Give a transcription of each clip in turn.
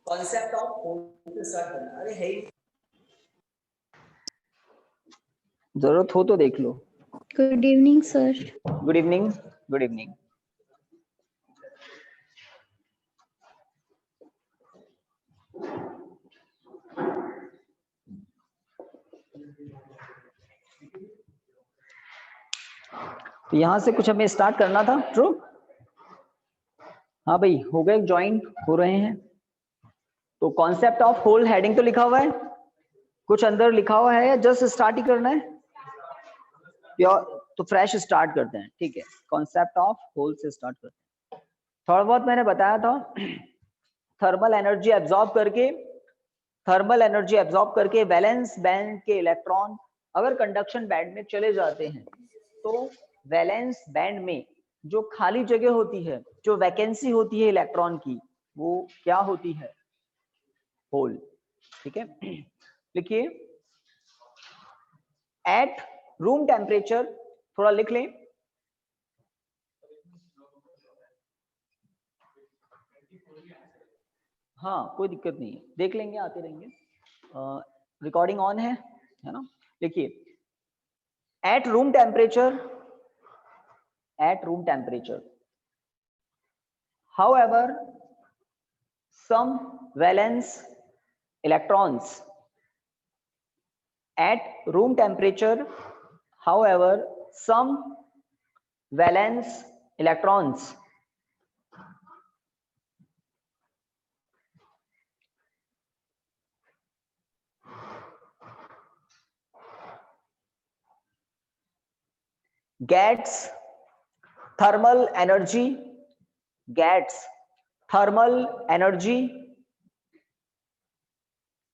Concept of whole से start करना। अरे है जरूरत हो तो देख लो। Good evening sir. Good evening. Good evening. तो यहां से कुछ हमें स्टार्ट करना था। ट्रू। हाँ भाई हो गए, ज्वाइन हो रहे हैं। तो कॉन्सेप्ट ऑफ होल हेडिंग तो लिखा हुआ है, कुछ अंदर लिखा हुआ है या जस्ट स्टार्ट ही करना है? तो फ्रेश स्टार्ट करते हैं, ठीक है। कॉन्सेप्ट ऑफ होल से स्टार्ट करते हैं। थोड़ा बहुत मैंने बताया था, थर्मल एनर्जी एब्जॉर्ब करके वैलेंस बैंड के इलेक्ट्रॉन अगर कंडक्शन बैंड में चले जाते हैं तो वैलेंस बैंड में जो खाली जगह होती है, जो वैकेंसी होती है इलेक्ट्रॉन की, वो क्या होती है? होल। ठीक है, लिखिए एट रूम टेम्परेचर, थोड़ा लिख लें। हाँ कोई दिक्कत नहीं है, देख लेंगे, आते रहेंगे। रिकॉर्डिंग ऑन है ना? लिखिए at room temperature, however some valence electrons at room temperature, however some valence electrons gets thermal energy,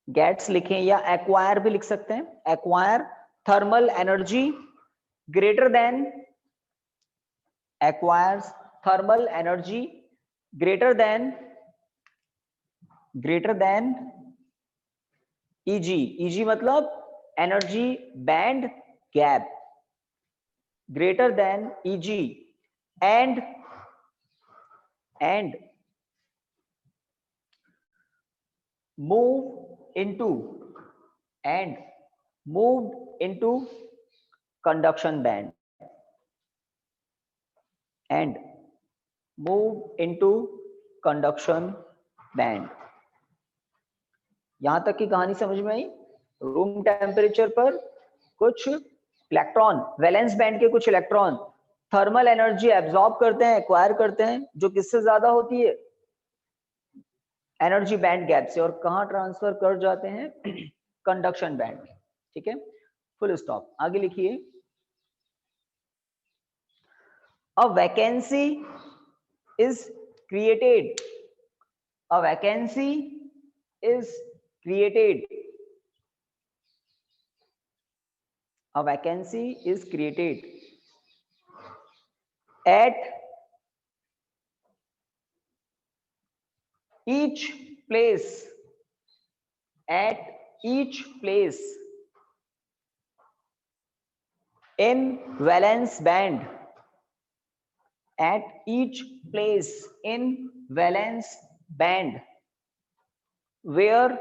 gets लिखें या एक्वायर भी लिख सकते हैं, acquire thermal energy greater than, acquires thermal energy greater than EG मतलब energy band gap, greater than EG and moved into conduction band, यहां तक की कहानी समझ में आई? रूम टेम्परेचर पर कुछ इलेक्ट्रॉन, वैलेंस बैंड के कुछ इलेक्ट्रॉन थर्मल एनर्जी एब्जॉर्ब करते हैं, एक्वायर करते हैं, जो किससे ज्यादा होती है? एनर्जी बैंड गैप से। और कहां ट्रांसफर कर जाते हैं? कंडक्शन बैंड में। ठीक है, फुल स्टॉप। आगे लिखिए अ vacancy is created, a vacancy is created at each place in valence band, where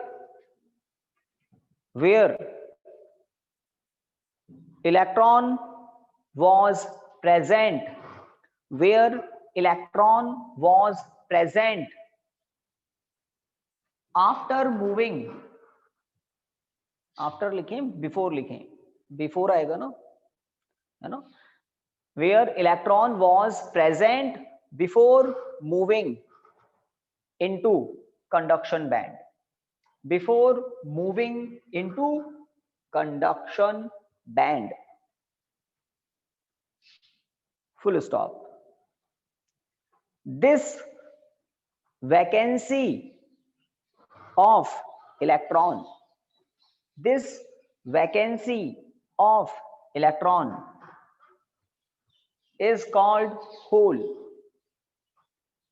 electron was present, after moving, after लिखें, बिफोर लिखें, बिफोर आएगा ना, है ना? where electron was present before moving into conduction band, full stop. This vacancy of electron is called hole.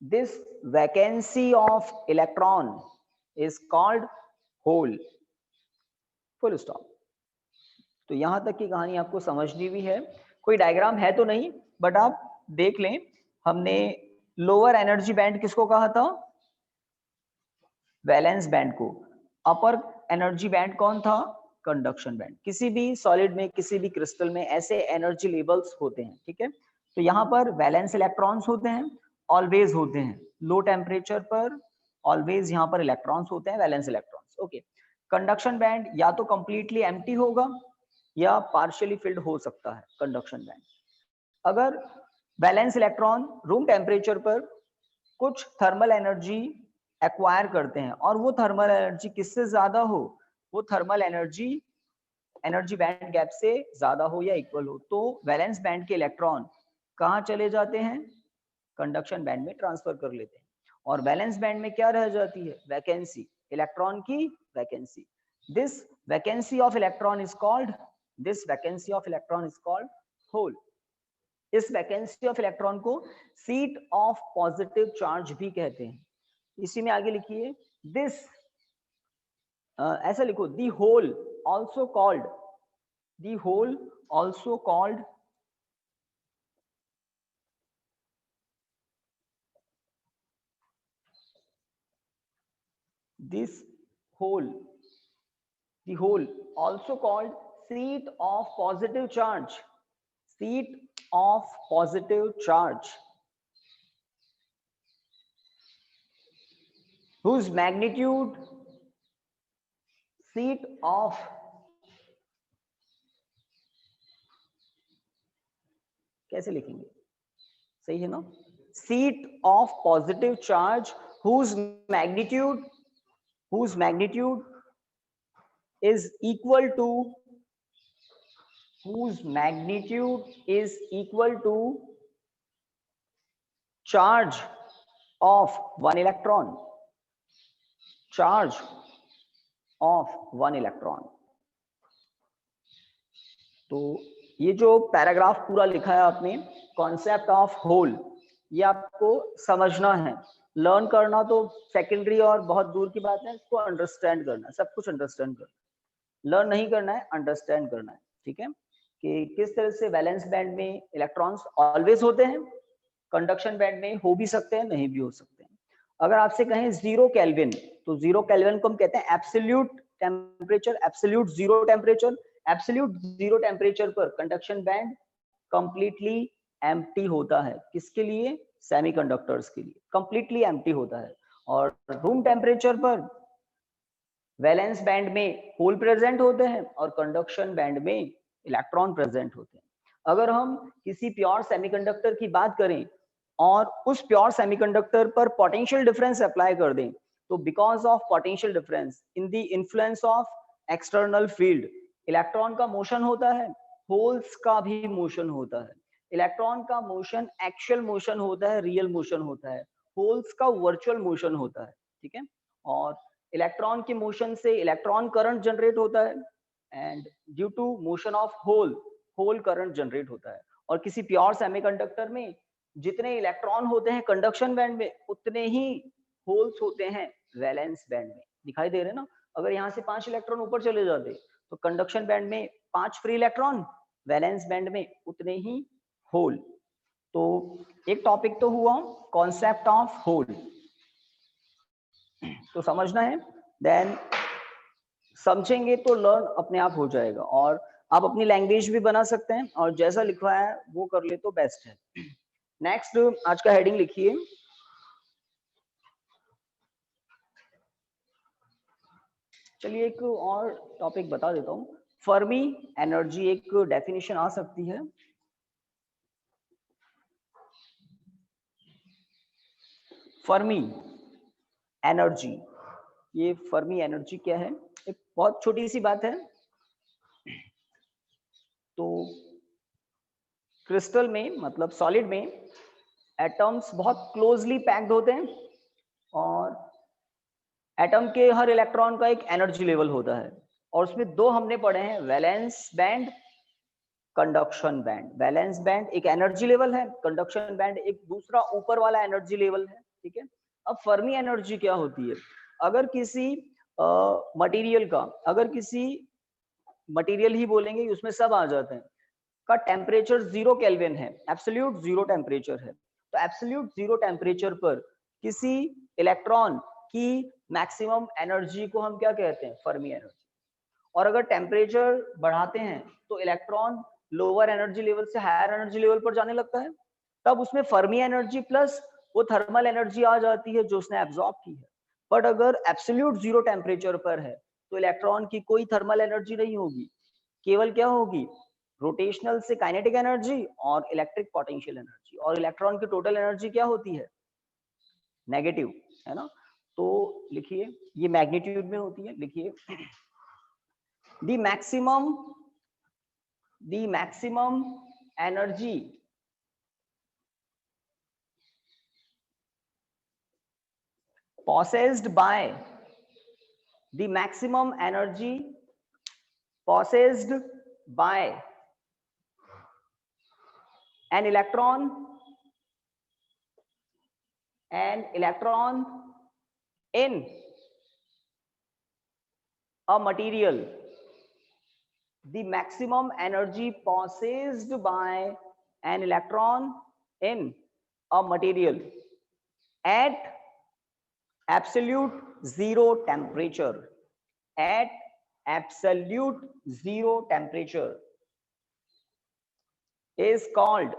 This vacancy of electron is called hole. Full stop. तो यहाँ तक की कहानी आपको समझनी भी है। कोई डायग्राम है तो नहीं, बट आप देख लें। हमने लोअर एनर्जी बैंड किसको कहा था? वैलेंस बैंड को। अपर एनर्जी बैंड कौन था? Conduction band. किसी भी सॉलिड में, किसी भी क्रिस्टल में ऐसे एनर्जी लेवल्स होते हैं, ठीक है। तो यहाँ पर वैलेंस इलेक्ट्रॉन्स होते हैं, ऑलवेज होते हैं। लो टेम्परेचर पर ऑलवेज यहाँ पर इलेक्ट्रॉन्स होते हैं, valence electrons. Okay. Conduction band या तो कंप्लीटली एम्प्टी होगा या पार्शियली फिल्ड हो सकता है कंडक्शन बैंड। अगर वैलेंस इलेक्ट्रॉन रूम टेम्परेचर पर कुछ थर्मल एनर्जी एक्वायर करते हैं और वो थर्मल एनर्जी किससे ज्यादा हो, वो thermal energy energy band gap से ज्यादा हो या इक्वल हो, तो वैलेंस बैंड के इलेक्ट्रॉन कहाँ चले जाते हैं? कंडक्शन बैंड में ट्रांसफर कर लेते हैं। और वैलेंस बैंड में क्या रह जाती है? वैकेंसी, इलेक्ट्रॉन की vacancy. This vacancy of electron is called hole. इस वैकेंसी ऑफ इलेक्ट्रॉन को सीट ऑफ पॉजिटिव चार्ज भी कहते हैं। इसी में आगे लिखिए, दिस ऐसा लिखो, the hole also called this the whole also called seat of positive charge, whose magnitude, seat of कैसे लिखेंगे? सही है ना? seat of positive charge whose magnitude is equal to charge of one electron, तो ये जो पैराग्राफ पूरा लिखा है आपने, कॉन्सेप्ट ऑफ होल, ये आपको समझना है। लर्न करना तो सेकेंडरी और बहुत दूर की बात है, इसको अंडरस्टैंड करना है, सब कुछ अंडरस्टैंड करना। लर्न नहीं करना है, अंडरस्टैंड करना है, ठीक है। कि किस तरह से वैलेंस बैंड में इलेक्ट्रॉन्स ऑलवेज होते हैं, कंडक्शन बैंड में हो भी सकते हैं, नहीं भी हो सकते हैं। अगर आपसे कहें 0 केल्विन, तो 0 केल्विन को हम कहते हैं absolute temperature, absolute zero temperature. Absolute zero temperature पर कंडक्शन बैंड कंप्लीटली एम्प्टी होता है। किसके लिए? सेमीकंडक्टर्स के लिए कंप्लीटली एम्प्टी होता है। और रूम टेम्परेचर पर वैलेंस बैंड में होल प्रेजेंट होते हैं और कंडक्शन बैंड में इलेक्ट्रॉन प्रेजेंट होते हैं। अगर हम किसी प्योर सेमीकंडक्टर की बात करें और उस प्योर सेमीकंडक्टर पर पोटेंशियल डिफरेंस अप्लाई कर दें, तो because of potential difference in the influence of external field, electron का मोशन होता है, होल्स का भी मोशन होता है। इलेक्ट्रॉन का मोशन एक्चुअल मोशन होता है, रियल मोशन होता है। होल्स का वर्चुअल मोशन होता है, ठीक है। और इलेक्ट्रॉन के मोशन से इलेक्ट्रॉन करंट जनरेट होता है, and due to motion of hole current generate होता है। और किसी प्योर सेमीकंडक्टर में जितने इलेक्ट्रॉन होते हैं कंडक्शन बैंड में, उतने ही होल्स होते हैं वैलेंस बैंड में। दिखाई दे रहे हैं ना? अगर यहाँ से 5 इलेक्ट्रॉन ऊपर चले जाते तो कंडक्शन बैंड में 5 फ्री इलेक्ट्रॉन, वैलेंस बैंड में उतने ही होल। तो एक टॉपिक तो हुआ कॉन्सेप्ट ऑफ होल, तो समझना है। देन समझेंगे तो लर्न अपने आप हो जाएगा, और आप अपनी लैंग्वेज भी बना सकते हैं, और जैसा लिखा है वो कर ले तो बेस्ट है। नेक्स्ट आज का हेडिंग लिखिए, चलिए एक और टॉपिक बता देता हूं। फर्मी एनर्जी एक डेफिनेशन आ सकती है। फर्मी एनर्जी, ये फर्मी एनर्जी क्या है? एक बहुत छोटी सी बात है। तो क्रिस्टल में, मतलब सॉलिड में, एटम्स बहुत क्लोजली पैक्ड होते हैं, और एटम के हर इलेक्ट्रॉन का एक एनर्जी लेवल होता है, और उसमें दो हमने पढ़े हैं, valence band, conduction band. Valence band एक एनर्जी लेवल है, कंडक्शन बैंड एक दूसरा ऊपर वाला एनर्जी लेवल है, ठीक है। अब फर्मी एनर्जी क्या होती है? अगर किसी मटेरियल का, अगर किसी मटेरियल ही बोलेंगे, उसमें सब आ जाते हैं, का टेम्परेचर 0 केल्विन है, एब्सोल्यूट जीरो टेम्परेचर है। तो एब्सोल्यूट जीरो टेम्परेचर पर किसी इलेक्ट्रॉन की मैक्सिमम एनर्जी को हम क्या कहते हैं? Fermi energy. और अगर टेम्परेचर बढ़ाते हैं तो इलेक्ट्रॉन लोअर एनर्जी लेवल से हायर एनर्जी लेवल पर जाने लगता है, तब उसमें फर्मी एनर्जी प्लस वो थर्मल एनर्जी आ जाती है जो उसने एब्जॉर्ब की है। बट अगर एब्सोल्यूट जीरो टेम्परेचर पर है तो इलेक्ट्रॉन की कोई थर्मल एनर्जी नहीं होगी, केवल क्या होगी? रोटेशनल से काइनेटिक एनर्जी और इलेक्ट्रिक पोटेंशियल एनर्जी। और इलेक्ट्रॉन की टोटल एनर्जी क्या होती है? नेगेटिव, है ना। तो लिखिए, ये मैग्नीट्यूड में होती है, लिखिए the maximum energy possessed by the maximum energy possessed by an electron in a material, the maximum energy possessed by an electron in a material at absolute zero temperature, at absolute zero temperature is called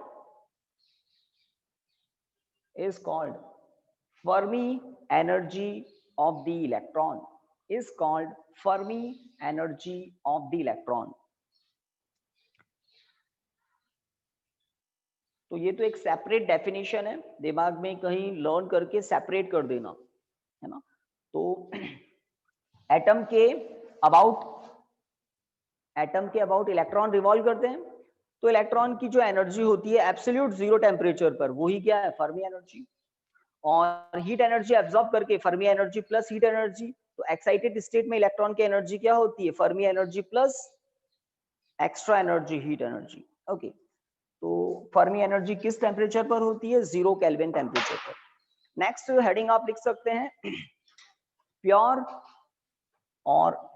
Fermi energy of the electron, is called Fermi energy of the electron. तो ये तो एक separate definition है, दिमाग में कहीं learn करके separate कर देना, है ना। तो एटम के अबाउट इलेक्ट्रॉन रिवॉल्व करते हैं, तो इलेक्ट्रॉन की जो एनर्जी होती है एब्सोल्यूट जीरो टेम्परेचर पर, वही क्या है? Fermi energy. और हीट एनर्जी एब्जॉर्ब करके Fermi energy plus heat energy. तो एक्साइटेड स्टेट में इलेक्ट्रॉन की एनर्जी क्या होती है? Fermi energy plus extra energy, heat energy. Okay, तो फर्मी एनर्जी किस टेम्परेचर पर होती है? 0 केल्विन टेम्परेचर पर। नेक्स्ट हेडिंग आप लिख सकते हैं प्योर और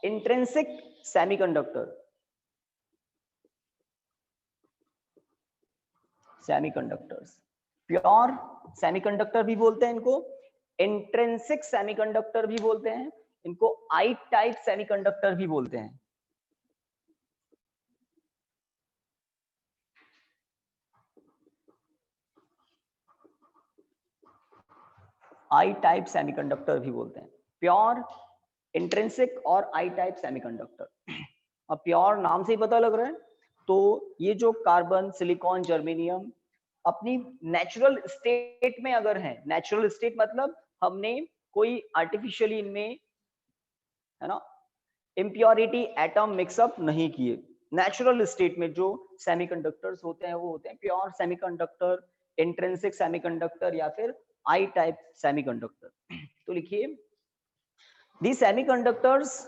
इंट्रिंसिक सेमीकंडक्टर्स। प्योर सेमीकंडक्टर भी बोलते हैं इनको, इंट्रिंसिक सेमीकंडक्टर भी बोलते हैं इनको, आई टाइप सेमीकंडक्टर भी बोलते हैं। आई टाइप सेमीकंडक्टर भी बोलते हैं, प्योर, इंट्रिंसिक और आई टाइप सेमीकंडक्टर। अब प्योर नाम से ही पता लग रहा है, तो ये जो कार्बन, सिलिकॉन, जर्मेनियम अपनी नेचुरल स्टेट में अगर है, नेचुरल स्टेट मतलब हमने कोई आर्टिफिशियली इनमें, है ना, इम्प्योरिटी एटम मिक्सअप नहीं किए, नेचुरल स्टेट में जो सेमीकंडक्टर्स होते हैं वो होते हैं प्योर सेमीकंडक्टर, इंट्रिंसिक सेमीकंडक्टर या फिर आई टाइप सेमीकंडक्टर। तो लिखिए, दी semiconductors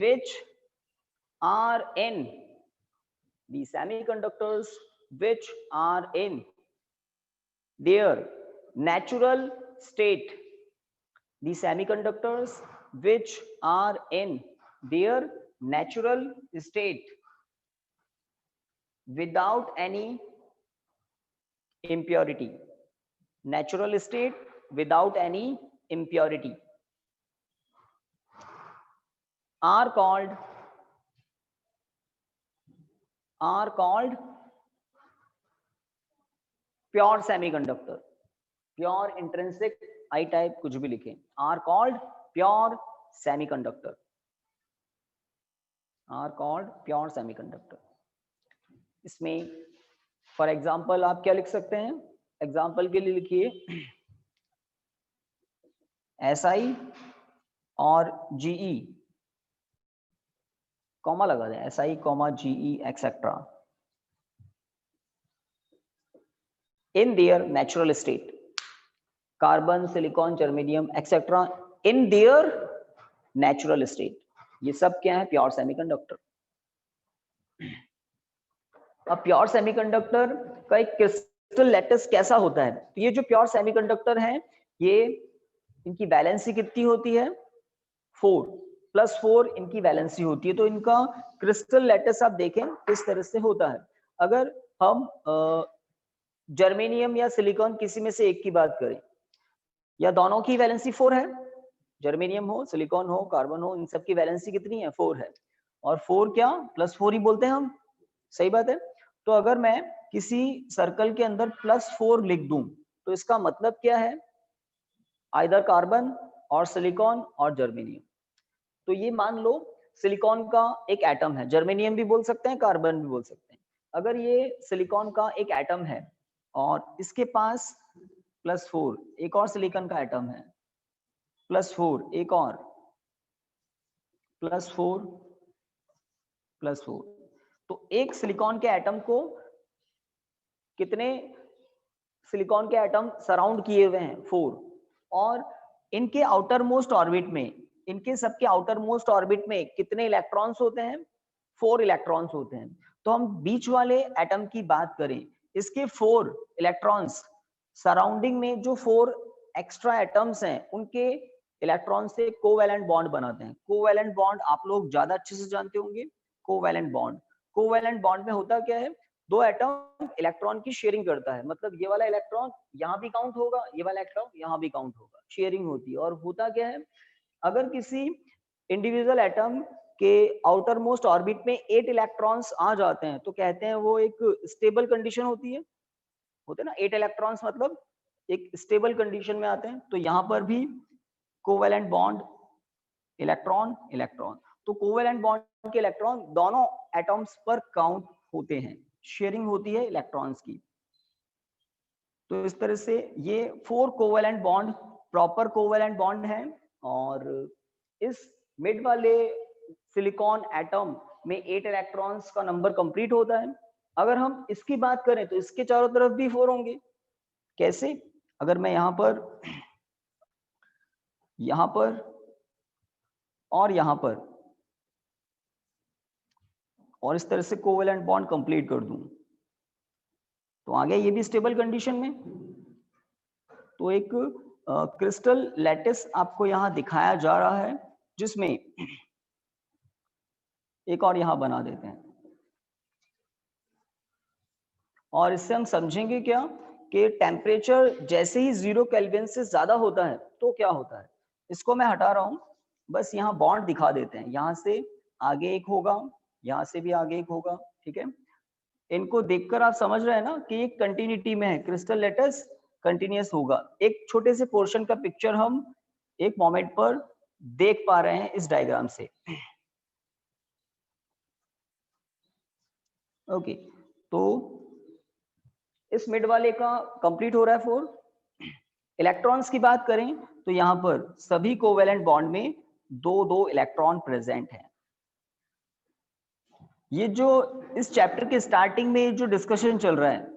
which are in their natural state, the semiconductors which are in their natural state without any impurity, natural state without any impurity, are called pure semiconductor. Pure, intrinsic, I type कुछ भी लिखें, are called pure semiconductor, are called pure semiconductor. इसमें for example आप क्या लिख सकते हैं? Example के लिए लिखिए SI और GE, कॉमा लगा दें, SI, GE etcetera, in their natural state, carbon, silicon, germanium etcetera in their natural state, ये सब क्या है? Pure semiconductor. अब प्योर सेमीकंडक्टर का एक क्रिस्टल लैटिस कैसा होता है? तो ये जो प्योर सेमीकंडक्टर है, ये इनकी वैलेंसी कितनी होती है? 4 + 4 इनकी वैलेंसी होती है। तो इनका क्रिस्टल लैटिस आप देखें किस तरह से होता है। अगर हम जर्मेनियम या सिलिकॉन किसी में से एक की बात करें, या दोनों की वैलेंसी 4 है, जर्मेनियम हो, सिलिकॉन हो, कार्बन हो, इन सब की वैलेंसी कितनी है? 4 है। और 4 क्या +4 ही बोलते हैं हम, सही बात है। तो अगर मैं किसी सर्कल के अंदर +4 लिख दूं तो इसका मतलब क्या है? आइदर कार्बन और सिलिकॉन और जर्मेनियम। तो ये मान लो सिलिकॉन का एक एटम है, जर्मेनियम भी बोल सकते हैं, कार्बन भी बोल सकते हैं। अगर ये सिलिकॉन का एक एटम है और इसके पास +4 एक और सिलिकॉन का एटम है, +4 एक और, +4 +4, तो एक सिलिकॉन के एटम को कितने सिलिकॉन के एटम सराउंड किए हुए हैं? 4। और इनके आउटर मोस्ट ऑर्बिट में, इनके सबके आउटर मोस्ट ऑर्बिट में कितने इलेक्ट्रॉन्स होते हैं? 4 इलेक्ट्रॉन्स होते हैं। तो हम बीच वाले एटम की बात करें, इसके 4 इलेक्ट्रॉन्स सराउंडिंग में जो 4 एक्स्ट्रा एटम्स हैं, उनके इलेक्ट्रॉन से कोवैलेंट बॉन्ड बनाते हैं। कोवैलेंट बॉन्ड आप लोग ज्यादा अच्छे से जानते होंगे। कोवैलेंट बॉन्ड, कोवैलेंट बॉन्ड में होता क्या है? दो एटम इलेक्ट्रॉन की शेयरिंग करता है, मतलब ये वाला इलेक्ट्रॉन यहाँ भी काउंट होगा, ये वाला इलेक्ट्रॉन यहाँ भी काउंट होगा, शेयरिंग होती है। और होता क्या है, अगर किसी इंडिविजुअल एटम के आउटर मोस्ट ऑर्बिट में 8 इलेक्ट्रॉन्स आ जाते हैं तो कहते हैं वो एक स्टेबल कंडीशन होती है, होते हैं ना 8 इलेक्ट्रॉन्स, मतलब एक स्टेबल कंडीशन में आते हैं। तो यहाँ पर भी कोवैलेंट बॉन्ड, इलेक्ट्रॉन इलेक्ट्रॉन, तो कोवैलेंट बॉन्ड के इलेक्ट्रॉन दोनों एटम्स पर काउंट होते हैं, शेयरिंग होती है इलेक्ट्रॉन्स की। तो इस तरह से ये 4 covalent bond proper covalent bond है। और इस मिड वाले सिलिकॉन एटम में 8 इलेक्ट्रॉन्स का नंबर कंप्लीट होता है। अगर हम इसकी बात करें तो इसके चारों तरफ भी 4 होंगे। कैसे? अगर मैं यहाँ पर और यहाँ पर और इस तरह से कोवैलेंट बॉन्ड कंप्लीट कर दूं तो आ गया ये भी स्टेबल कंडीशन में। तो एक क्रिस्टल लैटिस आपको यहाँ दिखाया जा रहा है, जिसमें एक और यहाँ बना देते हैं। और इससे हम समझेंगे क्या कि टेम्परेचर जैसे ही 0 केल्विन से ज्यादा होता है तो क्या होता है। इसको मैं हटा रहा हूँ, बस यहाँ बॉन्ड दिखा देते हैं। यहाँ से आगे एक होगा, यहाँ से भी आगे एक होगा, ठीक है। इनको देखकर आप समझ रहे हैं ना कि एक कंटिन्यूटी में है, क्रिस्टल लैटिस कंटिन्यूअस होगा। एक छोटे से पोर्शन का पिक्चर हम एक मोमेंट पर देख पा रहे हैं इस डायग्राम से। ओके, तो इस मिड वाले का कंप्लीट हो रहा है 4। इलेक्ट्रॉन्स की बात करें तो यहाँ पर सभी कोवैलेंट बॉन्ड में 2-2 इलेक्ट्रॉन प्रेजेंट हैं। ये जो इस चैप्टर के स्टार्टिंग में जो डिस्कशन चल रहा है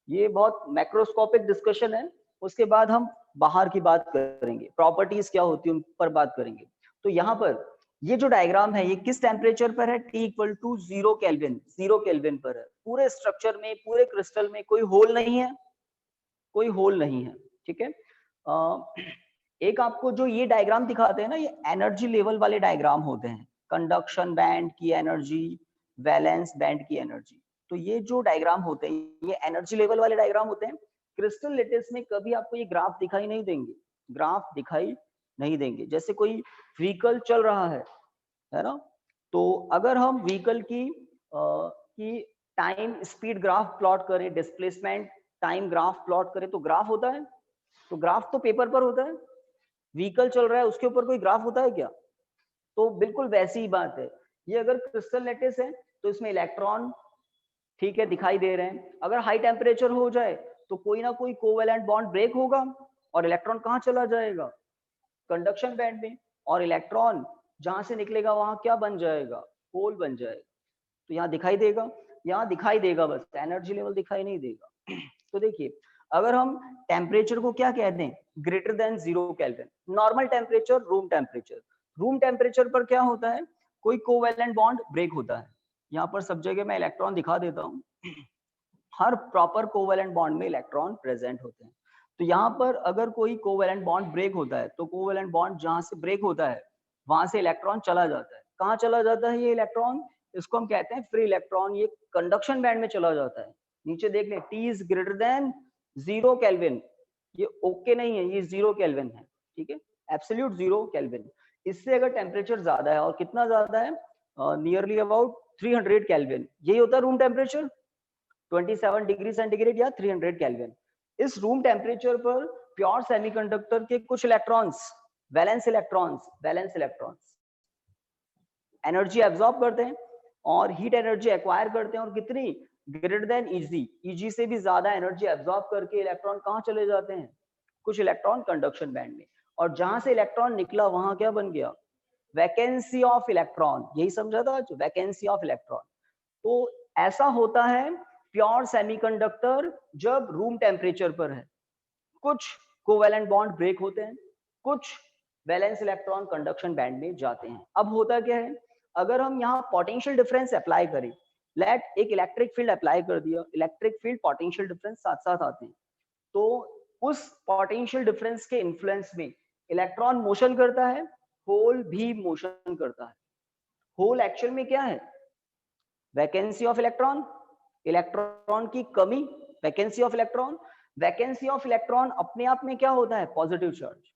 ये बहुत मैक्रोस्कोपिक डिस्कशन है। उसके बाद हम बाहर की बात करेंगे, प्रॉपर्टीज क्या होती है उन पर बात करेंगे। तो यहाँ पर ये जो डायग्राम है ये किस टेम्परेचर पर है? T = 0 केल्विन, 0 केल्विन पर है। पूरे स्ट्रक्चर में, पूरे क्रिस्टल में कोई होल नहीं है, कोई होल नहीं है, ठीक है। एक आपको जो ये डायग्राम दिखाते हैं ना, ये एनर्जी लेवल वाले डायग्राम होते हैं। कंडक्शन बैंड की एनर्जी, वैलेंस बैंड की एनर्जी। तो ये जो डायग्राम होते हैं ये एनर्जी लेवल वाले डायग्राम होते हैं। क्रिस्टल लैटिस में कभी आपको ये ग्राफ दिखाई नहीं देंगे, ग्राफ दिखाई नहीं देंगे। जैसे कोई व्हीकल चल रहा है ना, तो अगर हम व्हीकल की टाइम स्पीड ग्राफ प्लॉट करें, डिस्प्लेसमेंट टाइम ग्राफ प्लॉट करें तो ग्राफ होता है। तो ग्राफ तो पेपर पर होता है, व्हीकल चल रहा है उसके ऊपर कोई ग्राफ होता है क्या? तो बिल्कुल वैसी ही बात है। ये अगर क्रिस्टल लैटिस है तो इसमें इलेक्ट्रॉन ठीक है दिखाई दे रहे हैं। अगर हाई टेम्परेचर हो जाए तो कोई ना कोई कोवैलेंट बॉन्ड ब्रेक होगा और इलेक्ट्रॉन कहाँ चला जाएगा? कंडक्शन बैंड में। और इलेक्ट्रॉन जहां से निकलेगा वहां क्या बन जाएगा? होल बन जाएगा। तो यहाँ दिखाई देगा, यहाँ दिखाई देगा, बस एनर्जी लेवल दिखाई नहीं देगा। तो देखिए, अगर हम टेम्परेचर को क्या कहते हैं? Greater than 0 kelvin. Normal temperature, room temperature. Room temperature पर क्या होता है? कोई कोवैलेंट बॉन्ड ब्रेक होता है। यहाँ पर सब जगह मैं इलेक्ट्रॉन दिखा देता हूँ। हर प्रॉपर कोवेलेंट बॉन्ड में इलेक्ट्रॉन प्रेजेंट होते हैं। तो यहाँ पर अगर कोई कोवेलेंट बॉन्ड ब्रेक होता है तो कोवेलेंट बॉन्ड जहाँ से ब्रेक होता है वहां से इलेक्ट्रॉन चला जाता है। कहाँ चला जाता है ये इलेक्ट्रॉन? इसको हम कहते हैं फ्री इलेक्ट्रॉन। ये कंडक्शन बैंड में चला जाता है। नीचे देख लें, T is greater than 0 kelvin. ये ओके नहीं है, ये 0 केल्विन है, ठीक है, एब्सोल्यूट 0 केल्विन। इससे अगर टेम्परेचर ज्यादा है, और कितना ज्यादा है, नियरली अबाउट 300 केल्विन, यही होता है रूम टेम्परेचर, 27 डिग्री सेंटीग्रेड या 300 केल्विन। इस रूम टेम्परेचर पर प्योर सेमीकंडक्टर के कुछ electrons, valence electrons energy absorb करते हैं और हीट एनर्जी एक्वायर करते हैं, और कितनी, ग्रेटर देन Eg, Eg से भी ज्यादा एनर्जी एब्जॉर्ब करके इलेक्ट्रॉन कहाँ चले जाते हैं, कुछ इलेक्ट्रॉन कंडक्शन बैंड में। और जहां से इलेक्ट्रॉन निकला वहां क्या बन गया, वैकेंसी ऑफ इलेक्ट्रॉन। यही समझा था, वैकेंसी ऑफ इलेक्ट्रॉन। तो ऐसा होता है प्योर सेमीकंडक्टर जब रूम टेम्परेचर पर है। कुछ कोवेलेंट बॉन्ड ब्रेक होते हैं, कुछ वैलेंस इलेक्ट्रॉन कंडक्शन बैंड में जाते हैं। अब होता क्या है, अगर हम यहाँ पोटेंशियल डिफरेंस अप्लाई करें, लेट एक इलेक्ट्रिक फील्ड अप्लाई कर दिया, इलेक्ट्रिक फील्ड पोटेंशियल डिफरेंस साथ साथ आते हैं, तो उस पोटेंशियल डिफरेंस के इन्फ्लुएंस में इलेक्ट्रॉन मोशन करता है, होल भी मोशन करता है। होल एक्चुअल में क्या है, वैकेंसी ऑफ इलेक्ट्रॉन, इलेक्ट्रॉन की कमी, vacancy of electron. Vacancy of electron अपने आप में क्या होता है, पॉजिटिव चार्ज।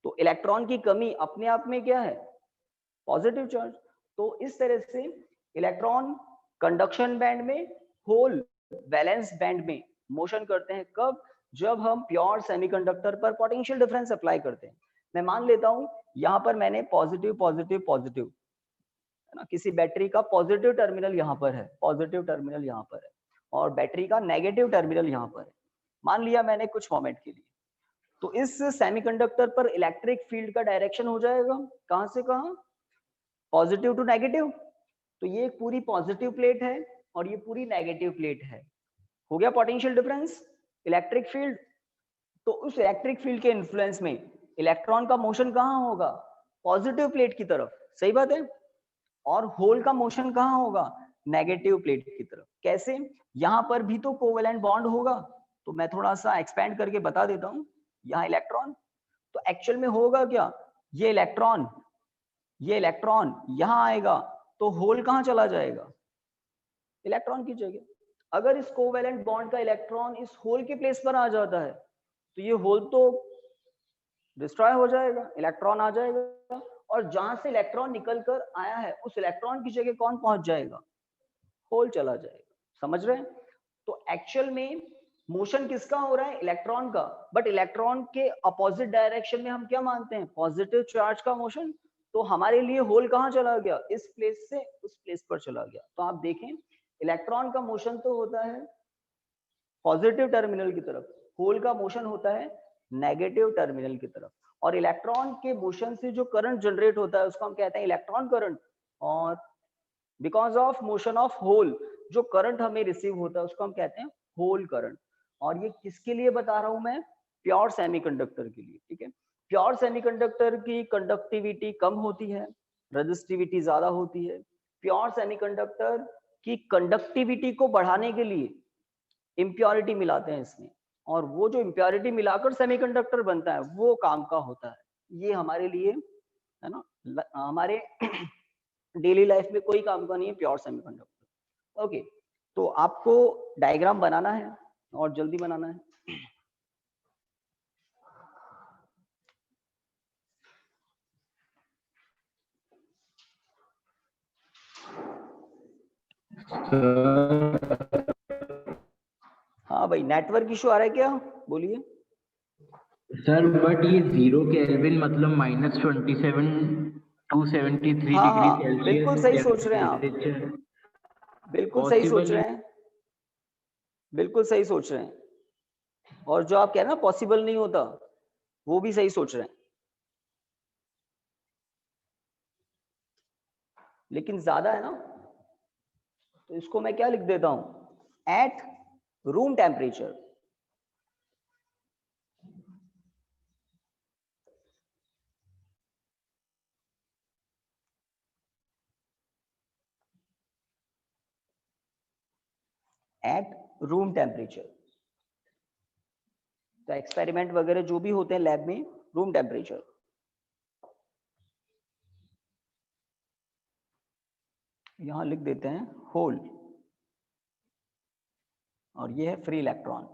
तो इलेक्ट्रॉन की कमी अपने आप में क्या है, पॉजिटिव चार्ज। तो इस तरह से इलेक्ट्रॉन कंडक्शन बैंड में, होल वैलेंस बैंड में मोशन करते हैं। कब, जब हम प्योर सेमीकंडक्टर पर पोटेंशियल डिफरेंस अप्लाई करते हैं। मैं मान लेता हूं यहां पर मैंने पॉजिटिव पॉजिटिव पॉजिटिव, है ना, किसी बैटरी का पॉजिटिव टर्मिनल यहाँ पर है, पॉजिटिव टर्मिनल यहाँ पर है, और बैटरी का नेगेटिव टर्मिनल यहाँ पर है, मान लिया मैंने कुछ मोमेंट के लिए। तो इस सेमीकंडक्टर पर इलेक्ट्रिक फील्ड का डायरेक्शन हो जाएगा कहां से कहां, पॉजिटिव टू नेगेटिव। तो ये एक पूरी पॉजिटिव प्लेट है और ये पूरी नेगेटिव प्लेट है। हो गया पोटेंशियल डिफरेंस, इलेक्ट्रिक फील्ड। तो उस इलेक्ट्रिक फील्ड के इन्फ्लुएंस में इलेक्ट्रॉन का मोशन कहां होगा, पॉजिटिव प्लेट की तरफ, सही बात है। और होल का मोशन कहां होगा, नेगेटिव प्लेट की तरफ। कैसे, यहां पर भी तो कोवेलेंट बॉन्ड होगा, तो मैं थोड़ा सा एक्सपेंड करके बता देता हूं। यहाँ इलेक्ट्रॉन, तो एक्चुअल में होगा क्या, ये इलेक्ट्रॉन यहां आएगा, तो होल कहां चला जाएगा, इलेक्ट्रॉन की जगह। अगर इस कोवेलेंट बॉन्ड का इलेक्ट्रॉन इस होल के प्लेस पर आ जाता है, तो ये होल तो डिस्ट्रॉय हो जाएगा, इलेक्ट्रॉन आ जाएगा, और जहां से इलेक्ट्रॉन निकल कर आया है उस इलेक्ट्रॉन की जगह कौन पहुंच जाएगा, होल चला जाएगा। समझ रहे हैं? तो एक्चुअल में मोशन किसका हो रहा है, इलेक्ट्रॉन का, बट इलेक्ट्रॉन के अपोजिट डायरेक्शन में हम क्या मानते हैं, पॉजिटिव चार्ज का मोशन। तो हमारे लिए होल कहाँ चला गया, इस प्लेस से उस प्लेस पर चला गया। तो आप देखें इलेक्ट्रॉन का मोशन तो होता है पॉजिटिव टर्मिनल की तरफ, होल का मोशन होता है नेगेटिव टर्मिनल की तरफ। और इलेक्ट्रॉन के मोशन से जो करंट जनरेट होता है उसको हम कहते हैं इलेक्ट्रॉन करंट। और because of motion of hole जो करंट हमें रिसीव होता है उसको हम कहते हैं होल करंट। और ये किसके लिए बता रहा हूं मैं, प्योर सेमीकंडक्टर के लिए, ठीक है। प्योर सेमीकंडक्टर की कंडक्टिविटी कम होती है, रेजिस्टिविटी ज्यादा होती है। प्योर सेमीकंडक्टर की कंडक्टिविटी को बढ़ाने के लिए इम्प्योरिटी मिलाते हैं इसमें, और वो जो इम्प्योरिटी मिलाकर सेमीकंडक्टर बनता है वो काम का होता है। ये हमारे लिए, है ना, हमारे डेली लाइफ में कोई काम का नहीं है प्योर सेमीकंडक्टर। ओके, तो आपको डायग्राम बनाना है और जल्दी बनाना है। हाँ भाई, नेटवर्क इशू आ रहा है क्या, बोलिए। सर बट ये 0 केल्विन मतलब -27 273 हाँ डिग्री हाँ, बिल्कुल सेल्सियस सही सोच रहे हैं आप, टेम्परेचर बिल्कुल सही सोच पॉसिबल रहे हैं, बिल्कुल सही सोच रहे हैं। और जो आप कह रहे हैं ना पॉसिबल नहीं होता, वो भी सही सोच रहे हैं, लेकिन ज्यादा है ना। तो इसको मैं क्या लिख देता हूं, at room temperature. At room temperature. तो एक्सपेरिमेंट वगैरह जो भी होते हैं लैब में, रूम टेम्परेचर। यहां लिख देते हैं होल, और ये है फ्री इलेक्ट्रॉन।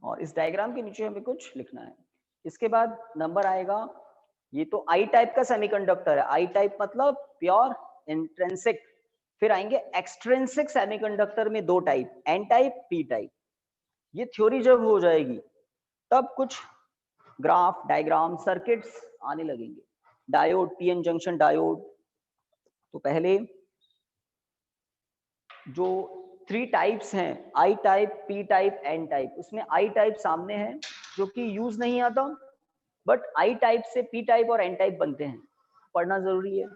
और इस डायग्राम के नीचे हमें कुछ लिखना है। इसके बाद नंबर आएगा, ये तो आई टाइप का सेमीकंडक्टर है। आई टाइप मतलब प्योर इंट्रिंसिक। फिर आएंगे एक्सट्रिंसिक सेमीकंडक्टर में दो type, N type, P type. ये थ्योरी जब हो जाएगी तब कुछ ग्राफ, डायग्राम, सर्किट्स आने लगेंगे। Diode, PN junction diode. तो पहले जो 3 टाइप्स हैं, I type, P type, N type, उसमें आई टाइप सामने है जो कि यूज नहीं आता, बट आई टाइप से पी टाइप और एन टाइप बनते हैं, पढ़ना जरूरी है।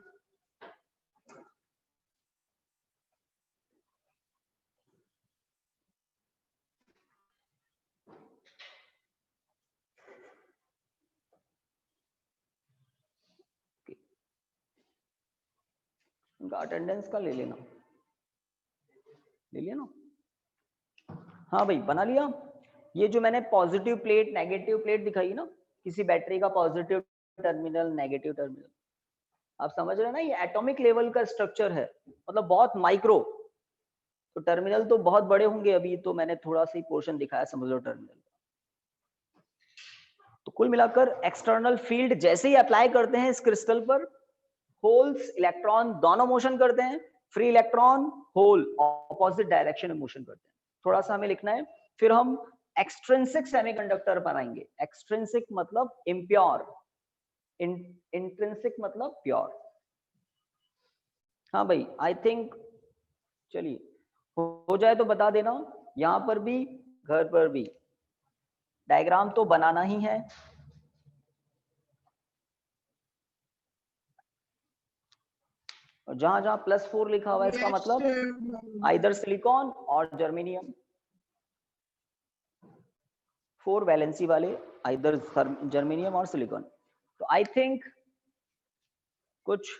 उनका अटेंडेंस का ले लेना, ले लिया ना? हाँ भाई, बना लिया। ये जो मैंने पॉजिटिव प्लेट, नेगेटिव प्लेट दिखाई ना, किसी बैटरी का पॉजिटिव टर्मिनल, नेगेटिव टर्मिनल, आप समझ रहे हैं ना? ये एटॉमिक लेवल का स्ट्रक्चर है, मतलब बहुत माइक्रो। तो टर्मिनल तो बहुत बड़े होंगे, अभी तो मैंने थोड़ा सा ही पोर्शन दिखाया, समझ लो टर्मिनल। तो कुल मिलाकर एक्सटर्नल फील्ड जैसे ही अप्लाई करते हैं इस क्रिस्टल पर, होल्स, इलेक्ट्रॉन दोनों मोशन करते हैं। Free electron, hole opposite direction में मोशन करते हैं। थोड़ा सा हमें लिखना है। फिर हम एक्सट्रिंसिक सेमीकंडक्टर बनाएंगे। एक्सट्रिंसिक मतलब इम्प्योर, इंट्रिंसिक मतलब प्योर। हाँ भाई, आई थिंक, चलिए हो जाए तो बता देना। यहां पर भी, घर पर भी डायग्राम तो बनाना ही है। और जहां जहां +4 लिखा हुआ है इसका मतलब आइदर सिलिकॉन और जर्मेनियम, 4 वैलेंसी वाले, आइदर जर्मेनियम और सिलिकॉन। तो आई थिंक कुछ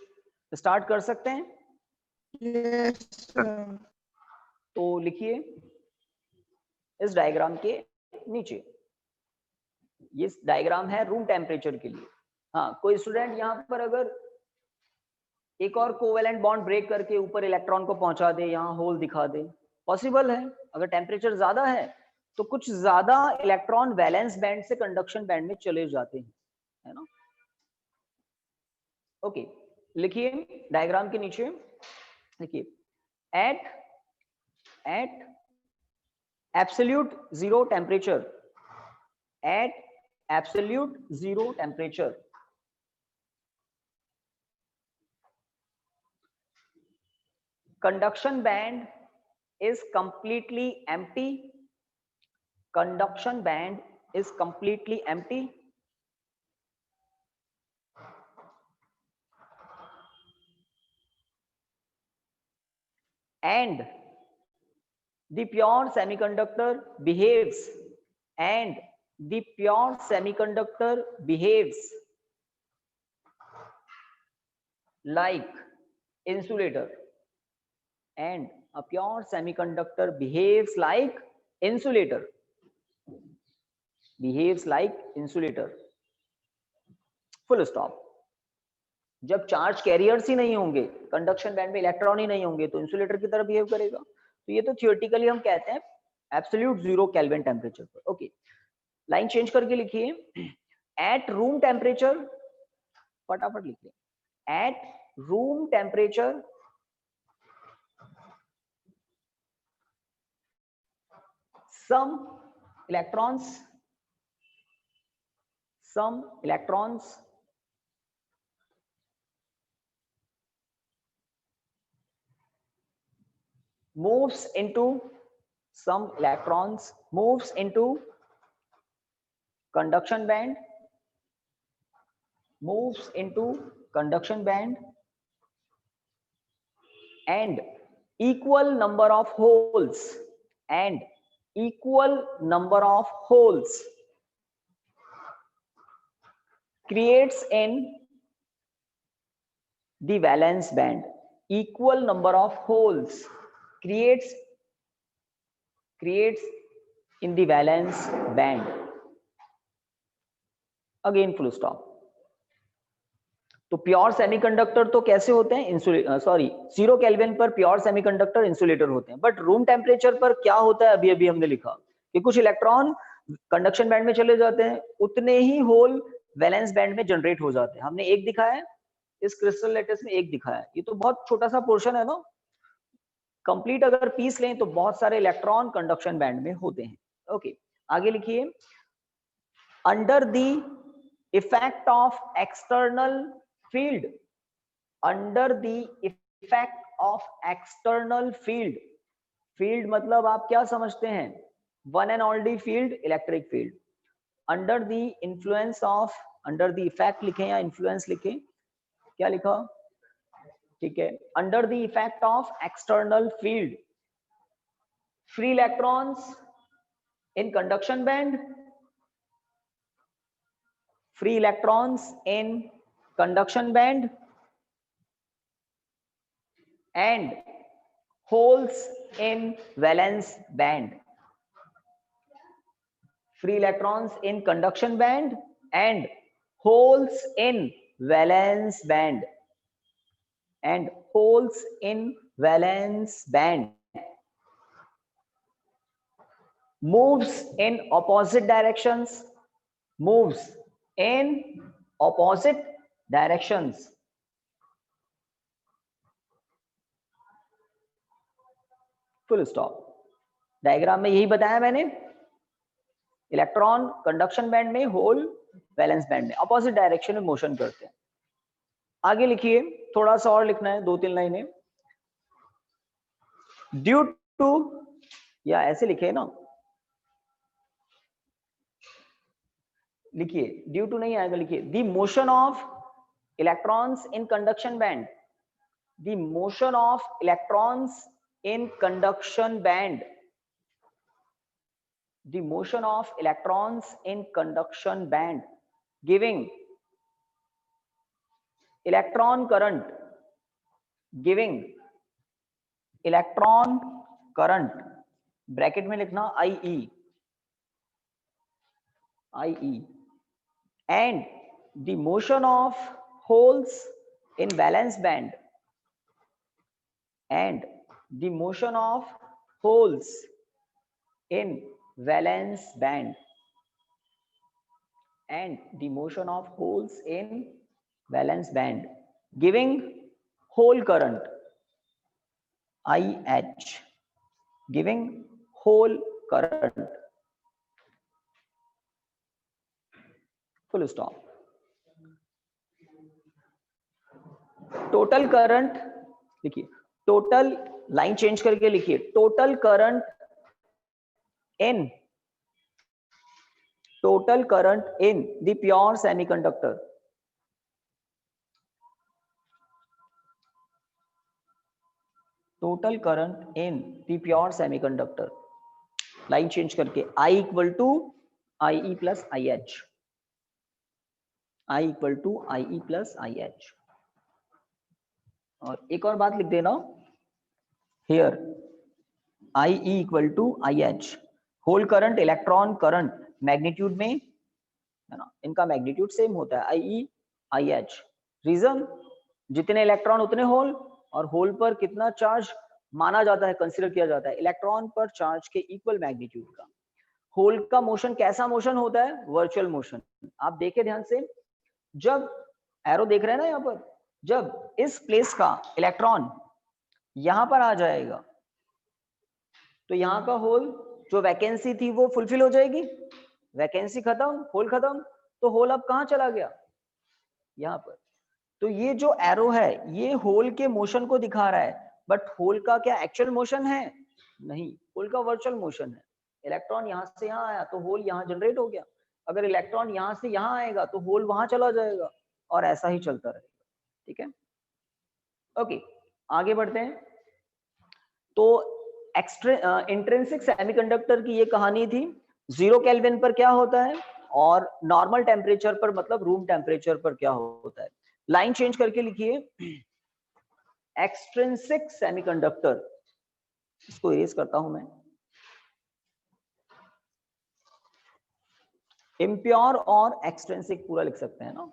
स्टार्ट कर सकते हैं। Yes, sir. तो लिखिए इस डायग्राम के नीचे, ये डायग्राम है रूम टेम्परेचर के लिए। हाँ, कोई स्टूडेंट यहाँ पर अगर एक और कोवेलेंट बॉन्ड ब्रेक करके ऊपर इलेक्ट्रॉन को पहुंचा दे, यहाँ होल दिखा दे, पॉसिबल है। अगर टेम्परेचर ज्यादा है तो कुछ ज्यादा इलेक्ट्रॉन वैलेंस बैंड से कंडक्शन बैंड में चले जाते हैं, है ना? ओके, लिखिए डायग्राम के नीचे, लिखिए at absolute zero temperature, at absolute zero temperature, conduction band is completely empty. Conduction band is completely empty. And the pure semiconductor behaves, and the pure semiconductor behaves like insulator, and a pure semiconductor behaves like insulator, behaves like insulator, full stop। जब charge carriers ही नहीं होंगे, conduction band में electron ही नहीं होंगे, तो insulator की तरह behave करेगा। तो ये तो थियोरेटिकली हम कहते हैं एब्सोल्यूट जीरो केल्विन टेम्परेचर पर। ओके, लाइन चेंज करके लिखिए, एट रूम टेम्परेचर, फटाफट लिखिए, at room temperature some electrons moves into conduction band, and equal number of holes creates in the valence band, equal number of holes creates in the valence band. Again full stop. तो pure semiconductor तो कैसे होते हैं, sorry 0 kelvin पर pure semiconductor insulator होते हैं, but room temperature पर क्या होता है, अभी हमने लिखा कि कुछ इलेक्ट्रॉन कंडक्शन बैंड में चले जाते हैं, उतने ही होल वैलेंस बैंड में जनरेट हो जाते हैं। हमने एक दिखाया है, इस क्रिस्टल लेटेस में एक दिखाया है, ये तो बहुत छोटा सा पोर्शन है ना। कंप्लीट अगर पीस लें तो बहुत सारे इलेक्ट्रॉन कंडक्शन बैंड में होते हैं। ओके, आगे लिखिए, under the effect of external field, under the effect of external field, field मतलब आप क्या समझते हैं, one and only field, electric field, under the influence of, under the effect लिखें या influence लिखें, क्या लिखा, ठीक है, under the effect of external field, free electrons in conduction band, free electrons in conduction band and holes in valence band, free electrons in conduction band and holes in valence band and holes in valence band moves in opposite directions, moves in opposite directions, full stop. Diagram में यही बताया मैंने, electron conduction band में, whole valence band में, opposite direction में motion करते हैं। आगे लिखिए, थोड़ा सा और लिखना है, 2-3 लाइनें। ड्यू टू, या ऐसे लिखे ना, लिखिए ड्यू टू नहीं आएगा, लिखिए the motion of electrons in conduction band, the motion of electrons in conduction band, the motion of electrons in conduction band giving electron current, giving electron current, bracket में लिखना IE, and the motion of holes in valence band and the motion of holes in valence band and the motion of holes in valence band giving hole current IH, giving hole current, full stop। Total current लिखिए, total line change करके लिखिए, total current in the pure semiconductor, total current in the pure semiconductor, line change करके I equal to IE plus IH, I equal to IE plus IH। और एक और बात लिख देना, here IE equal to IH, hole current, electron current magnitude में है ना, इनका मैग्नीट्यूड सेम होता है, IE IH। रीजन, जितने इलेक्ट्रॉन उतने होल, और होल पर कितना चार्ज माना जाता है, कंसीडर किया जाता है, इलेक्ट्रॉन पर चार्ज के इक्वल मैग्नीट्यूड का। होल का मोशन कैसा मोशन होता है, वर्चुअल मोशन। आप देखे ध्यान से, जब एरो देख रहे हैं ना यहाँ पर, जब इस प्लेस का इलेक्ट्रॉन यहां पर आ जाएगा तो यहाँ का होल, जो वैकेंसी थी वो फुलफिल हो जाएगी, वैकेंसी खत्म, होल खत्म, तो होल अब कहाँ चला गया, यहाँ पर। तो ये जो एरो है ये होल के मोशन को दिखा रहा है, बट होल का क्या एक्चुअल मोशन है, नहीं, होल का वर्चुअल मोशन है। इलेक्ट्रॉन यहाँ से यहाँ आया तो होल यहाँ जनरेट हो गया, अगर इलेक्ट्रॉन यहाँ से यहाँ आएगा तो होल वहां चला जाएगा, और ऐसा ही चलता रहेगा। ठीक है, ओके, आगे बढ़ते हैं। तो इंट्रिंसिक सेमीकंडक्टर की ये कहानी थी। 0 केल्विन पर क्या होता है और नॉर्मल टेम्परेचर पर, मतलब रूम टेम्परेचर पर क्या होता है। लाइन चेंज करके लिखिए, एक्सट्रिंसिक सेमीकंडक्टर, इसको इरेज करता हूं मैं, इम्प्योर और एक्सट्रिंसिक पूरा लिख सकते हैं ना,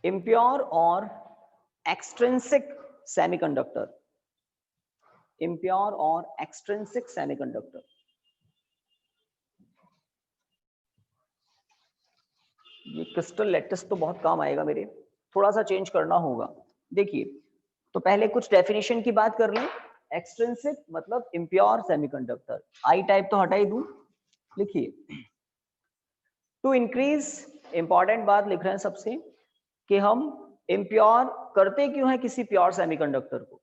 इम्प्योर और एक्सट्रिंसिक सेमीकंडक्टर, इम्प्योर और एक्सट्रिंसिक सेमीकंडक्टर। ये क्रिस्टल लैटिस तो बहुत काम आएगा मेरे, थोड़ा सा चेंज करना होगा। देखिए, तो पहले कुछ डेफिनेशन की बात कर लें। एक्सट्रिंसिक मतलब इम्प्योर सेमीकंडक्टर, आई टाइप तो हटा ही दूं, लिखिए टू इंक्रीज, इंपॉर्टेंट बात लिख रहे हैं सबसे, कि हम इम्प्योर करते क्यों है किसी प्योर सेमीकंडक्टर को,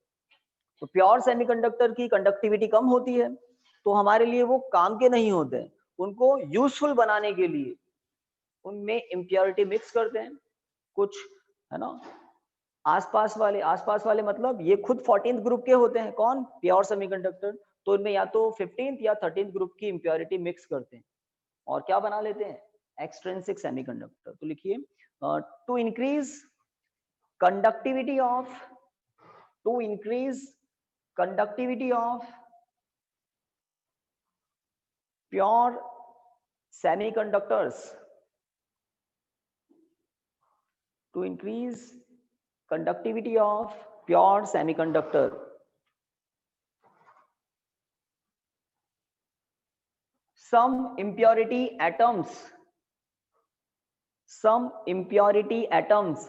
तो प्योर सेमीकंडक्टर की कंडक्टिविटी कम होती है, तो हमारे लिए वो काम के नहीं होते हैं, उनको यूजफुल बनाने के लिए उनमें इम्प्योरिटी मिक्स करते हैं कुछ, है ना। आसपास वाले मतलब ये खुद 14th ग्रुप के होते हैं, कौन, प्योर सेमीकंडक्टर, तो इनमें या तो 15th या 13th ग्रुप की इम्प्योरिटी मिक्स करते हैं और क्या बना लेते हैं, एक्सट्रिंसिक सेमीकंडक्टर। तो लिखिए to increase conductivity of, to increase conductivity of pure semiconductors, to increase conductivity of pure semiconductor, some impurity atoms, some impurity atoms,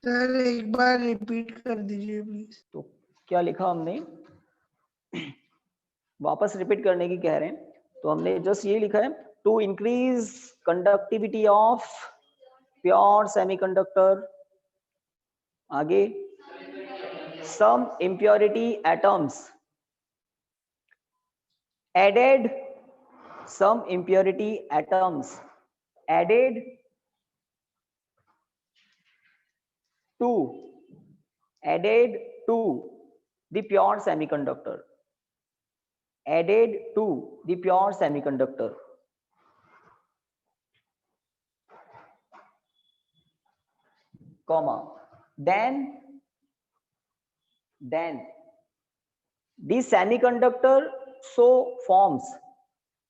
sir एक बार रिपीट कर दीजिए प्लीज। तो क्या लिखा हमने, वापस रिपीट करने की कह रहे हैं, तो हमने जस्ट ये लिखा है to increase conductivity of pure semiconductor, आगे some impurity atoms added, some impurity atoms added to the pure semiconductor, added to the pure semiconductor, comma, then the semiconductor so forms,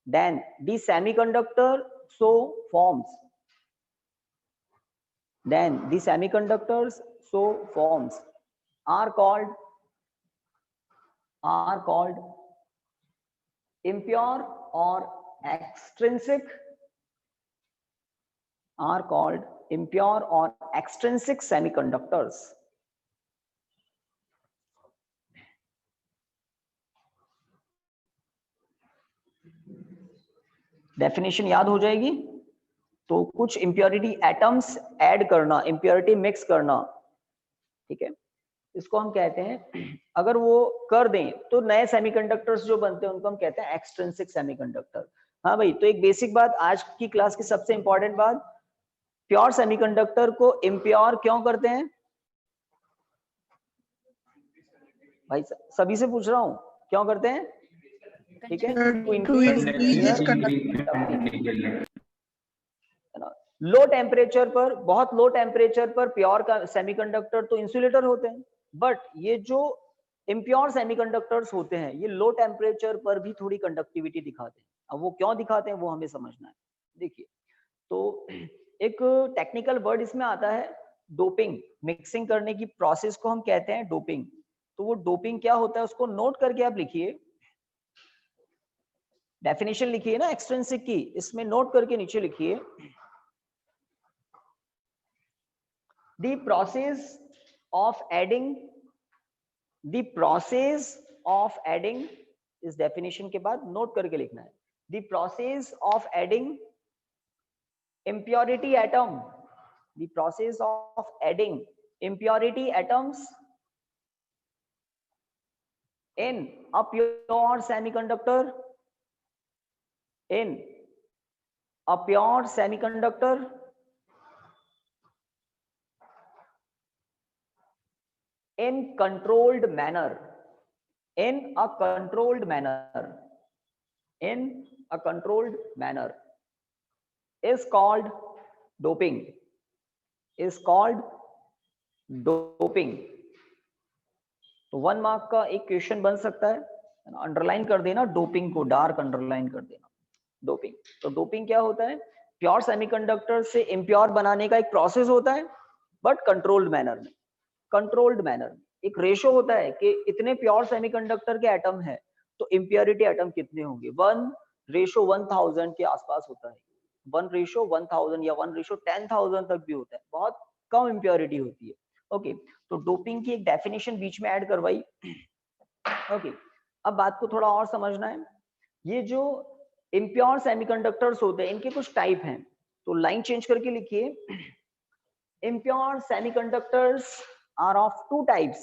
then the semiconductor so forms, then the semiconductors so forms are called impure or extrinsic, are called impure or extrinsic semiconductors. Definition याद हो जाएगी, तो कुछ impurity atoms add करना, impurity mix करना, ठीक है, इसको हम कहते हैं, अगर वो कर दें तो नए सेमीकंडक्टर्स जो बनते हैं उनको हम कहते हैं एक्सट्रिंसिक सेमीकंडक्टर। हाँ भाई, तो एक बेसिक बात आज की क्लास की सबसे इंपॉर्टेंट बात, प्योर सेमीकंडक्टर को इम्प्योर क्यों करते हैं भाई, सभी से पूछ रहा हूं, क्यों करते हैं, ठीक है, लो टेम्परेचर पर, बहुत लो टेम्परेचर पर प्योर का सेमीकंडक्टर तो इंसुलेटर होते हैं, बट ये जो इम्प्योर सेमीकंडक्टर्स होते हैं ये लो टेम्परेचर पर भी थोड़ी कंडक्टिविटी दिखाते हैं। अब वो क्यों दिखाते हैं वो हमें समझना है। देखिए, तो एक टेक्निकल वर्ड इसमें आता है डोपिंग, मिक्सिंग करने की प्रोसेस को हम कहते हैं डोपिंग। तो वो डोपिंग क्या होता है उसको नोट करके आप लिखिए, डेफिनेशन लिखिए ना एक्सट्रिंसिक की, इसमें नोट करके नीचे लिखिए, the process of adding, the process of adding, इस डेफिनेशन के बाद नोट करके लिखना है, the process of adding impurity atom, the process of adding impurity atoms in a pure semiconductor, in a pure semiconductor in controlled manner, in a controlled manner, in a controlled manner is called doping, is called doping. तो 1 mark का एक question बन सकता है, underline कर देना doping को, dark underline कर देना डोपिंग। तो डोपिंग क्या होता है? प्योर सेमीकंडक्टर से इम्प्योर बनाने का एक प्रोसेस होता है, बट कंट्रोल्ड मैनर में। कंट्रोल्ड मैनर में एक रेशो होता है कि इतने प्योर सेमीकंडक्टर के एटम है तो इम्प्योरिटी एटम कितने होंगे, 1:1000 के आसपास होता है, 1:1000 या 1:10,000 तक भी होता है, बहुत कम इम्प्योरिटी होती है। ओके, तो डोपिंग की एक डेफिनेशन बीच में ऐड करवाई। ओके, अब बात को थोड़ा और समझना है। ये जो इम्प्योर सेमीकंडक्टर्स होते हैं इनके कुछ टाइप हैं, तो लाइन चेंज करके लिखिए, impure semiconductors are of two types.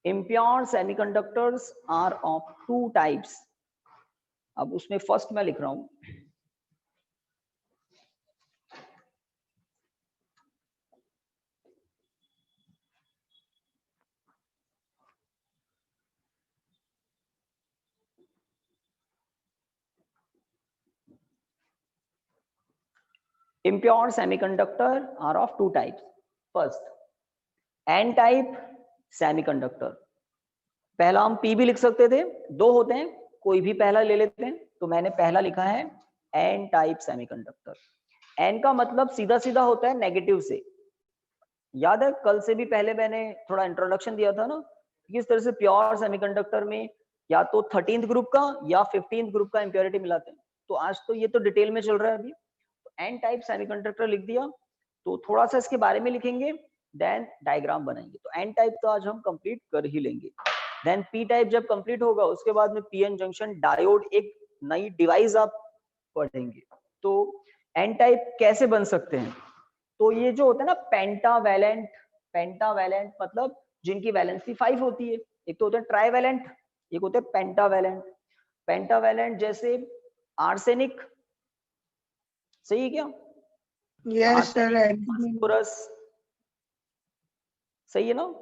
Impure semiconductors are of two types. अब उसमें फर्स्ट मैं लिख रहा हूं, impure semiconductor are of two types. First, N type semiconductor. पहला हम P भी लिख सकते थे, दो होते हैं, कोई भी पहला ले लेते हैं, तो मैंने पहला लिखा है N टाइप सेमीकंडक्टर। N का मतलब सीधा सीधा होता है नेगेटिव से। याद है कल से भी पहले मैंने थोड़ा इंट्रोडक्शन दिया था ना, किस तरह से प्योर सेमीकंडक्टर में या तो 13th ग्रुप का या 15th ग्रुप का इंप्योरिटी मिलाते हैं। तो आज तो ये तो डिटेल में चल रहा है अभी। तो एन टाइप सेमीकंडक्टर लिख दिया, तो थोड़ा सा इसके बारे में लिखेंगे, देन डायग्राम बनाएंगे। तो एन टाइप तो आज हम कंप्लीट कर ही लेंगे। देन पी टाइप जब कंप्लीट होगा उसके बाद में पीएन जंक्शन डायोड, एक नई डिवाइस आप पढ़ेंगे। तो एन टाइप कैसे बन सकते हैं? तो ये जो होता है ना पेंटावैलेंट, पेंटावैलेंट मतलब जिनकी वैलेंसी 5 होती है, एक तो होते हैं ट्राइवैलेंट, एक होते हैं पेंटावैलेंट। पेंटावैलेंट जैसे आर्सेनिक, सही है क्या? यस सर, फास्फोरस, सही है ना?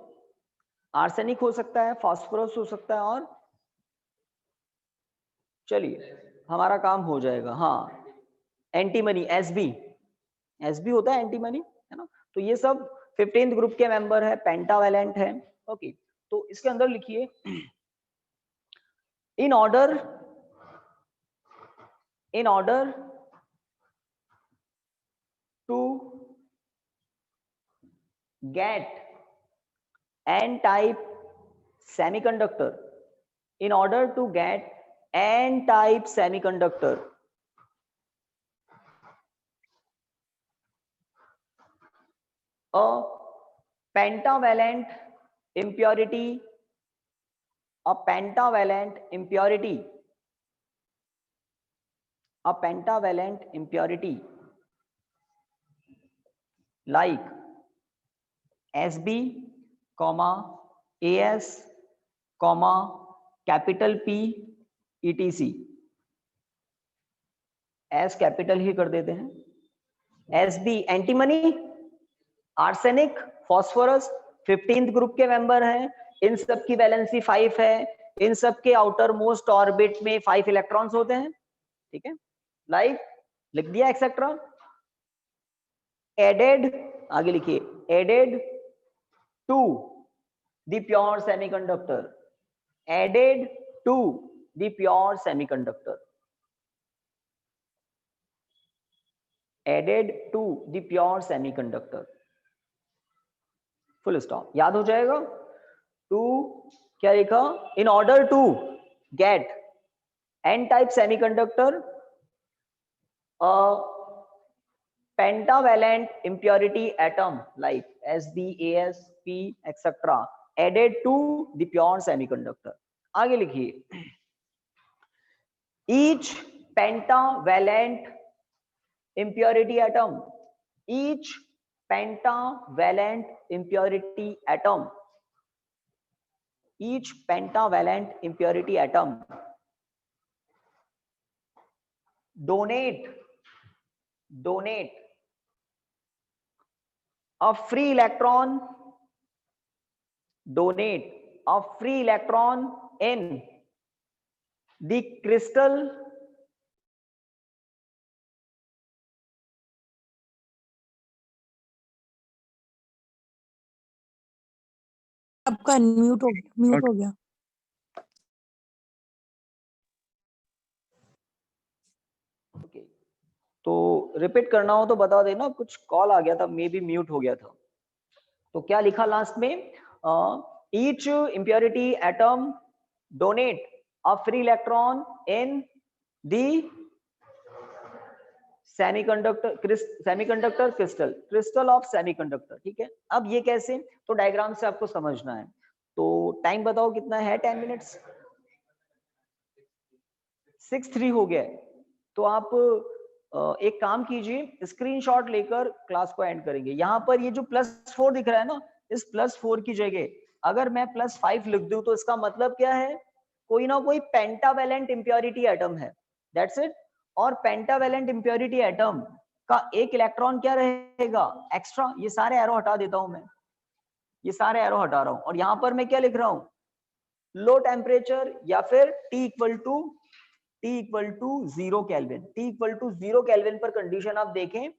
आर्सेनिक हो सकता है, फास्फोरस हो सकता है, और चलिए हमारा काम हो जाएगा। हाँ, एंटीमनी, एसबी, एसबी होता है एंटीमनी, है ना? तो ये सब 15th ग्रुप के मेंबर है, पेंटावैलेंट है। ओके, तो इसके अंदर लिखिए, in order to get N type semiconductor, in order to get N type semiconductor, a pentavalent impurity, a pentavalent impurity, a pentavalent impurity like Sb, AS, capital P, ETC, S capital ही कर देते हैं, Sb antimony, arsenic, phosphorus 15th group के member हैं, इन सब की valency 5 है, इन सब के आउटर मोस्ट ऑर्बिट में 5 इलेक्ट्रॉन्स होते हैं, ठीक है? लाइक लिख दिया एक्सेट्रा। एडेड, आगे लिखिए, added to the pure semiconductor, added to the pure semiconductor, added to the pure semiconductor, full stop, याद हो जाएगा। टू क्या लिखा? In order to get N type semiconductor, pentavalent impurity atom like Sb, As, P, etc. added to the pure semiconductor. आगे लिखिए, each pentavalent impurity atom, each pentavalent impurity atom, each pentavalent impurity atom donate a free electron, donate a free electron in the crystal आपका mute हो गया। Okay, तो repeat करना हो तो बता देना, कुछ कॉल आ गया था, मे बी म्यूट हो गया था। तो क्या लिखा लास्ट में? Each impurity atom donate a free electron in the semiconductor crystal of semiconductor. ठीक है, अब ये कैसे, तो डायग्राम से आपको समझना है। तो टाइम बताओ कितना है? 10 मिनट्स। 6:03 हो गया है। तो आप एक काम कीजिए, स्क्रीनशॉट लेकर क्लास को एंड करेंगे। यहाँ पर ये जो +4 दिख रहा है ना, इस +4 की जगह अगर मैं +5 लिख दूं तो इसका मतलब क्या है? कोई ना कोई पेंटावेलेंट इंप्योरिटी एटम है, दैट्स इट। और पेंटावेलेंट इंप्योरिटी एटम का एक इलेक्ट्रॉन क्या रहेगा? एक्स्ट्रा। ये सारे एरो हटा देता हूं मैं, ये सारे एरो हटा रहा हूं, और यहां पर मैं क्या लिख रहा हूं? लो टेम्परेचर या फिर T equal to 0 kelvin. T equal to 0 kelvin पर कंडीशन आप देखें,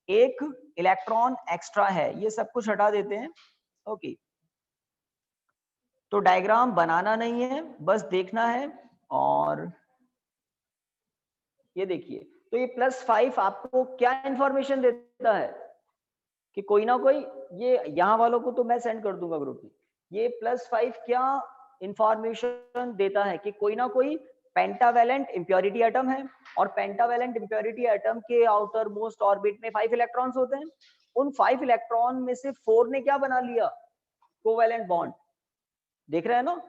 एक इलेक्ट्रॉन एक्स्ट्रा है। ये सब कुछ हटा देते हैं। ओके, तो डायग्राम बनाना नहीं है, बस देखना है। और ये देखिए, तो ये +5 आपको क्या इंफॉर्मेशन देता है कि कोई ना कोई, ये यहाँ वालों को तो मैं सेंड कर दूंगा ग्रुप में। ये +5 क्या इंफॉर्मेशन देता है कि कोई ना कोई पेंटावेलेंट इंप्योरिटी एटम है, और पेंटावेलेंट इंप्योरिटी एटम के आउटर मोस्ट ऑर्बिट में 5 इलेक्ट्रॉन्स होते हैं। उन 5 इलेक्ट्रॉन में से 4 ने क्या बना लिया? Covalent bond. देख रहे हैं ना,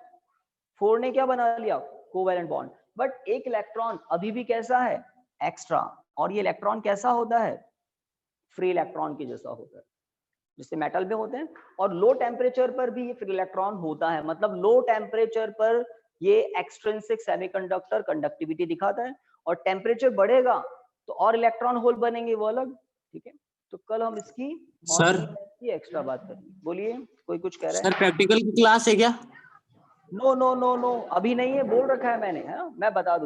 4 ने क्या बना लिया? Covalent bond. बट एक इलेक्ट्रॉन अभी भी कैसा है? एक्स्ट्रा। और ये इलेक्ट्रॉन कैसा होता है? फ्री इलेक्ट्रॉन के जैसा होता है, जिससे मेटल में होते हैं। और लो टेम्परेचर पर भी ये फ्री इलेक्ट्रॉन होता है, मतलब लो टेम्परेचर पर ये एक्सट्रिंसिक सेमीकंडक्टर कंडक्टिविटी दिखाता है, और टेम्परेचर बढ़ेगा तो और इलेक्ट्रॉन होल बनेंगे, वो अलग। ठीक है, तो कल हम इसकी सर की एक्स्ट्रा बात करेंगे। बोलिए, कोई कुछ कह रहा है? सर प्रैक्टिकल की क्लास है क्या? नो नो नो नो, अभी नहीं है, बोल रखा है मैंने, है ना, मैं बता दूं।